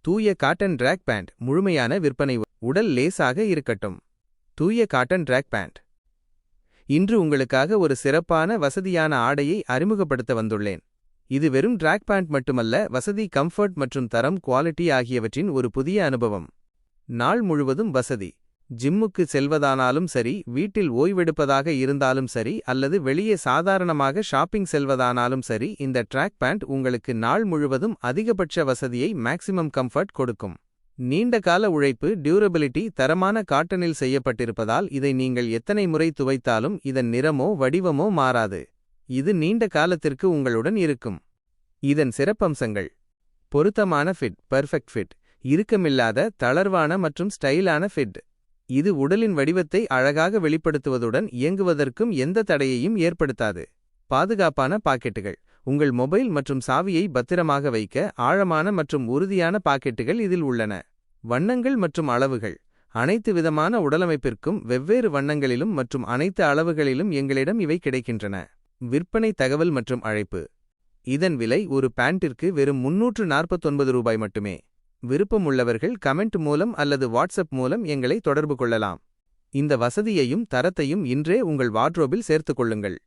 தூய cotton track pant முழுமையான விற்பனை. உடல் லேசாக இருக்கட்டும். தூய காட்டன் டிராக் பேண்ட். இன்று உங்களுக்காக ஒரு சிறப்பான வசதியான ஆடையை அறிமுகப்படுத்த வந்துள்ளேன். இது வெறும் டிராக் பேண்ட் மட்டுமல்ல, வசதி, கம்ஃபர்ட் மற்றும் தரம், குவாலிட்டி ஆகியவற்றின் ஒரு புதிய அனுபவம். நாள் முழுவதும் வசதி. ஜிம்முக்கு செல்வதானாலும் சரி, வீட்டில் ஓய்வெடுப்பதாக இருந்தாலும் சரி, அல்லது வெளியே சாதாரணமாக ஷாப்பிங் செல்வதானாலும் சரி, இந்த டிராக் பேண்ட் உங்களுக்கு நாள் முழுவதும் அதிகபட்ச வசதியை, மேக்ஸிமம் கம்ஃபர்ட் கொடுக்கும். நீண்ட கால உழைப்பு, டியூரபிலிட்டி, தரமான காட்டனில் செய்யப்பட்டிருப்பதால் இதை நீங்கள் எத்தனை முறை துவைத்தாலும் இதன் நிறமோ வடிவமோ மாறாது. இது நீண்ட காலத்திற்கு உங்களுடன் இருக்கும். இதன் சிறப்பம்சங்கள்: பொருத்தமான ஃபிட், பெர்ஃபெக்ட் ஃபிட். இறுக்கமில்லாத, தளர்வான மற்றும் ஸ்டைலான ஃபிட். இது உடலின் வடிவத்தை அழகாக வெளிப்படுத்துவதுடன் இயங்குவதற்கும் எந்த தடையையும் ஏற்படுத்தாது. பாதுகாப்பான பாக்கெட்டுகள். உங்கள் மொபைல் மற்றும் சாவியை பத்திரமாக வைக்க ஆழமான மற்றும் உறுதியான பாக்கெட்டுகள் இதில் உள்ளன. வண்ணங்கள் மற்றும் அளவுகள். அனைத்து விதமான உடலமைப்பிற்கும் வெவ்வேறு வண்ணங்களிலும் மற்றும் அனைத்து அளவுகளிலும் எங்களிடம் இவை கிடைக்கின்றன. விற்பனை தகவல் மற்றும் அழைப்பு. இதன் விலை ஒரு பேண்டிற்கு வெறும் ரூ. 349 மட்டுமே. விருப்பமுள்ளவர்கள் கமெண்ட் மூலம் அல்லது வாட்ஸ்அப் மூலம் எங்களை தொடர்பு கொள்ளலாம். இந்த வசதியையும் தரத்தையும் இன்றே உங்கள் வார்ட்ரோபில் சேர்த்துக் கொள்ளுங்கள்.